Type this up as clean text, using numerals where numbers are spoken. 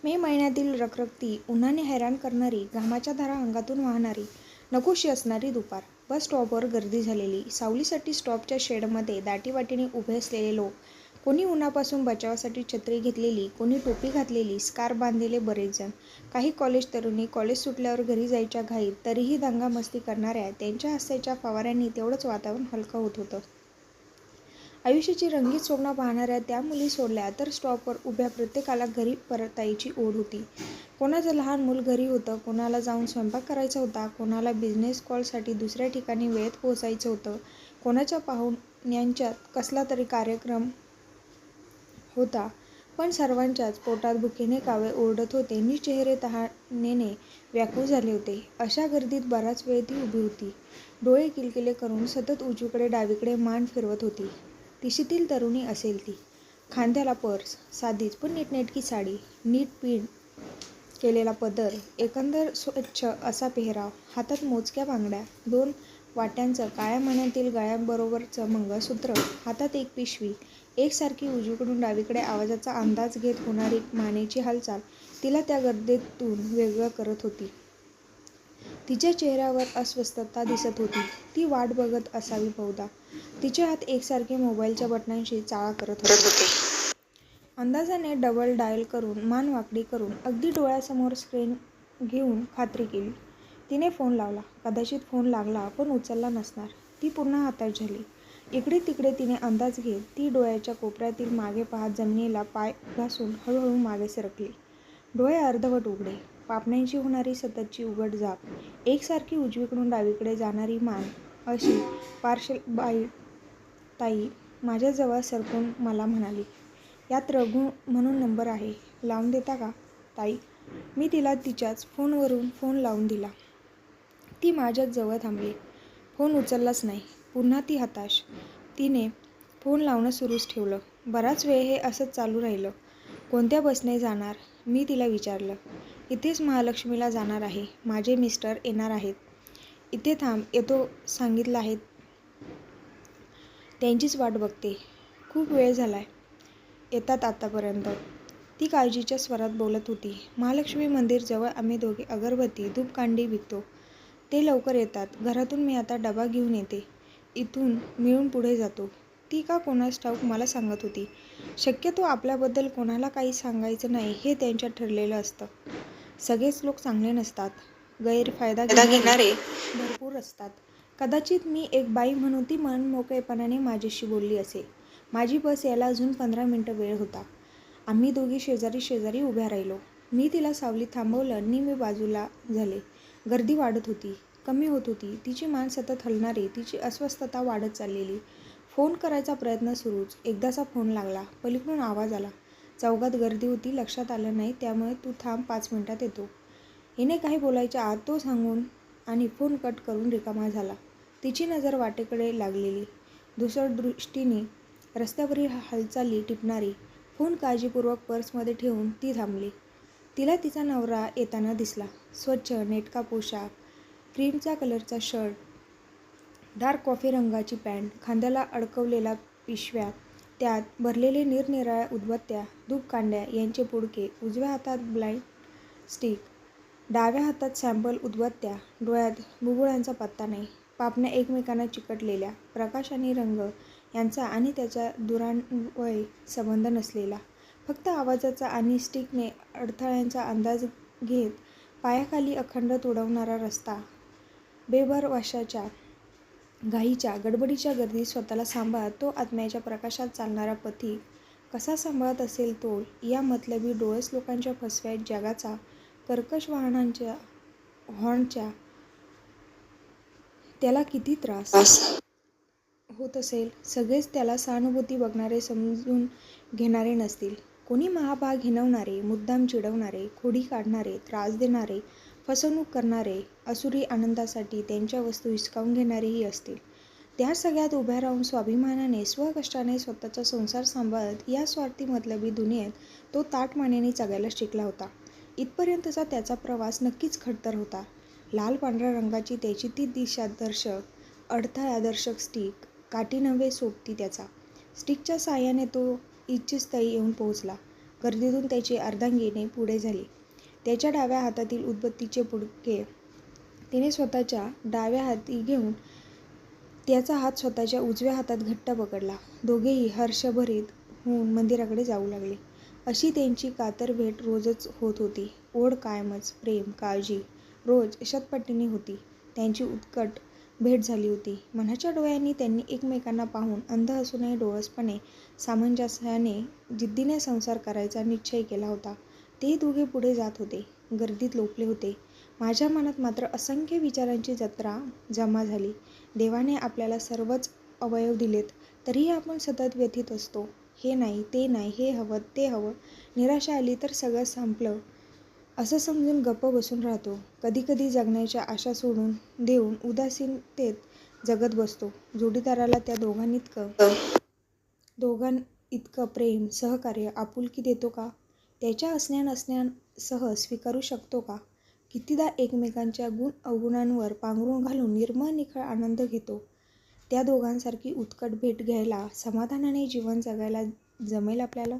मे महिन्यातील रखरखती, उन्हाने हैराण करणारी, घामाच्या धारा अंगातून वाहणारी, नकोशी असणारी दुपार. बस स्टॉपवर गर्दी झालेली. सावलीसाठी स्टॉपच्या शेडमध्ये दाटीवाटीने उभे असलेले लोक. कोणी उन्हापासून बचावासाठी छत्री घेतलेली, कोणी टोपी घातलेली, स्कार्फ बांधलेले बरेच जण. काही कॉलेज तरुणी कॉलेज सुटल्यावर घरी जायच्या घाईत तरीही दंगामस्ती करणाऱ्या. त्यांच्या हास्याच्या फवाऱ्यांनी तेवढंच वातावरण हलकं होत होतं. आयुष्याची रंगीत स्वप्न पाहणाऱ्या त्या मुली सोडल्या तर स्टॉपवर उभ्या प्रत्येकाला घरी परतायची ओढ होती. कोणाचं लहान मूल घरी होतं, कोणाला जाऊन स्वयंपाक करायचा होता, कोणाला बिझनेस कॉलसाठी दुसऱ्या ठिकाणी वेळेत पोहोचायचं होतं, कोणाच्या पाहुण्यांच्यात कसला तरी कार्यक्रम होता. पण सर्वांच्याच पोटात भुकेने कावळे ओरडत होते नि चेहरे तहानेने व्याकुळ झाले होते. अशा गर्दीत बराच वेळ ती उभी होती. डोळे किलकिले करून सतत उजवीकडे डावीकडे मान फिरवत होती. तिशीतील तरुणी असेल ती. खांद्याला पर्स, साधीच पण नीटनेटकी साडी, नीट पिन केलेला पदर, एकंदर स्वच्छ असा पेहराव, हातात मोजक्या बांगड्या, 2 वाट्यांचं काळ्या मण्यातील गळ्याबरोबरचं मंगळसूत्र, हातात एक पिशवी, एकसारखी उजवीकडून डावीकडे आवाजाचा अंदाज घेत होणारी मानेची हालचाल तिला त्या गर्दीतून वेगळं करत होती. तिच्या चेहऱ्यावर अस्वस्थता दिसत होती. ती वाट बघत असावी बहुधा. तिचे हात एकसारखे मोबाईलच्या बटनांशी चाळा करत होते. अंदाजाने डबल डायल करून, मान वाकडी करून, अगदी डोळ्यासमोर स्क्रीन घेऊन खात्री केली. तिने फोन लावला. कदाचित फोन लागला पण उचलला नसणार. ती पुन्हा हताश झाली. इकडे तिकडे तिने अंदाज घेत ती डोळ्याच्या कोपऱ्यातील मागे पाहत जमिनीला पाय घासून हळूहळू मागे सरकली. डोळे अर्धवट उघडे. पापण्यांची होणारी सततची उघड-झाप, एकसारखी उजवीकडून डावीकडे जाणारी मान, अशी पार्शल बाईट. ताई माझ्याजवळ सरकून मला म्हणाली, "यात रघु म्हणून नंबर आहे, लावून देता का? " "ताई? " मी तिला तिच्याच फोनवरून फोन लावून दिला. ती माझ्याच जवळ थांबली. फोन उचललाच नाही. पुन्हा ती हताश. तिने फोन लावणं सुरूच ठेवलं. बराच वेळ हे असंच चालू राहिलं. "कोणत्या बसने जाणार? " मी तिला विचारलं. "इथेच महालक्ष्मीला जाणार आहे. माझे मिस्टर येणार आहेत. इथे थांब, येतो सांगितलं आहे. त्यांचीच वाट बघते. खूप वेळ झालाय. येतात आतापर्यंत. " ती काळजीच्या स्वरात बोलत होती. "महालक्ष्मी मंदिर जवळ आम्ही दोघे अगरबत्ती, धूपकांडी विकतो. ते लवकर येतात. घरातून मी आता डबा घेऊन येते. इथून मिळून पुढे जातो. " ती का कोणास ठाऊक मला सांगत होती. शक्यतो आपल्याबद्दल कोणाला काही सांगायचं नाही हे त्यांच्यात ठरलेलं असतं. सगळेच लोक चांगले नसतात. गैरफायदा घेणारे भरपूर असतात. कदाचित मी एक बाई म्हणून ती मनमोकळेपणाने माझ्याशी बोलली असेल. माझी बस यायला अजून 15 मिनिटं वेळ होता. आम्ही दोघी शेजारी शेजारी उभ्या राहिलो. मी तिला सावलीत थांबवलं नि मी बाजूला झाले. गर्दी वाढत होती, कमी होत होती. तिची मान सतत हलणारी, तिची अस्वस्थता वाढत चाललेली. फोन करायचा प्रयत्न सुरूच. एकदाचा फोन लागला. पलीकडून आवाज आला, "चौघात गर्दी होती, लक्षात आलं नाही. त्यामुळे तू थांब, 5 मिनिटात येतो. " हिने काही बोलायच्या आत तो सांगून आणि फोन कट करून रिकामा झाला. तिची नजर वाटेकडे लागलेली. धूसर दृष्टीने रस्त्यावरील हालचाली टिपणारी. फोन काळजीपूर्वक पर्समध्ये ठेवून ती थांबली. तिला तिचा नवरा येताना दिसला. स्वच्छ, नेटका पोशाख, क्रीमचा कलरचा शर्ट, डार्क कॉफी रंगाची पँट, खांद्याला अडकवलेल्या पिशव्या, त्यात भरलेले निरनिराळ्या उदबत्त्या, धूपकांड्या यांचे पुडके, उजव्या हातात ब्लाइंड स्टिक, डाव्या हातात सॅम्पल उदबत्त्या, डोळ्यात बुबुळांचा पत्ता नाही, पापण्या एकमेकांना चिकटलेल्या, प्रकाश आणि रंग यांचा आणि त्याचा दुरान्वये संबंध नसलेला, फक्त आवाजाचा आणि स्टिकने अडथळ्यांचा अंदाज घेत पायाखाली अखंड तुडवणारा रस्ता. बेभरवशाच्या, घाईच्या, गडबडीच्या गर्दीत स्वतःला सांभाळत तो आत्म्याच्या प्रकाशात चालणारा पथिक कसा सांभाळत असेल तोल या मतलबी डोळस लोकांच्या फसव्या जगाचा, कर्कश वाहनांच्या हॉर्नचा त्याला किती त्रास होत असेल. सगळेच त्याला सहानुभूती बघणारे, समजून घेणारे नसतील. कोणी महाभाग हिणवणारे, मुद्दाम चिडवणारे, खोडी काढणारे, त्रास देणारे, फसवणूक करणारे, असुरी आनंदासाठी त्यांच्या वस्तू हिसकावून घेणारेही असतील. त्या सगळ्यात उभ्या राहून स्वाभिमानाने, स्वकष्टाने स्वतःचा संसार सांभाळत या स्वार्थी मतलबी दुनियेत तो ताठ मानेने जगायला शिकला होता. इथपर्यंतचा त्याचा प्रवास नक्कीच खडतर होता. लाल पांढऱ्या रंगाची त्याची ती दिशादर्शक, अडथळादर्शक स्टिक काठी नव्हे सोबती त्याचा. स्टिकच्या साहाय्याने तो इच्छितस्थळी येऊन पोहोचला. गर्दीतून त्याची अर्धांगिनी पुढे झाली. त्याच्या डाव्या हातातील उदबत्तीचे पुडके तिने स्वतःच्या डाव्या हाती घेऊन त्याचा हात स्वतःच्या उजव्या हातात घट्ट पकडला. दोघेही हर्षभरीत होऊन मंदिराकडे जाऊ लागले. अशी त्यांची कातर भेट रोजच होत होती. ओढ कायमच, प्रेम, काळजी रोज शतपटीने होती. त्यांची उत्कट भेट झाली होती. मनाच्या डोळ्यांनी त्यांनी एकमेकांना पाहून अंध असूनही डोळसपणे, सामंजस्याने, जिद्दीने संसार करायचा निश्चय केला होता. ते दोघे पुढे जात होते. गर्दीत लोटले होते. माझ्या मनात मात्र असंख्य विचारांची जत्रा जमा झाली. देवाने आपल्याला सर्वच अवयव दिलेत, तरीही आपण सतत व्यथित असतो. हे नाही, ते नाही, हे हवं, ते हवं. निराशा आली तर सगळं संपलं असं समजून गप्प बसून राहतो. कधीकधी जगण्याच्या आशा सोडून देऊन उदासीनतेत जगत बसतो. जोडीदाराला त्या दोघांइतकं प्रेम, सहकार्य, आपुलकी देतो का? त्याच्या असण्या नसण्यासह स्वीकारू शकतो का? कितीदा एकमेकांच्या गुण-अवगुणांवर पांघरूण घालून निर्मळ निखळ आनंद घेतो. त्या दोघांसारखी उत्कट भेट घ्यायला, समाधानाने जीवन जगायला जमेल आपल्याला?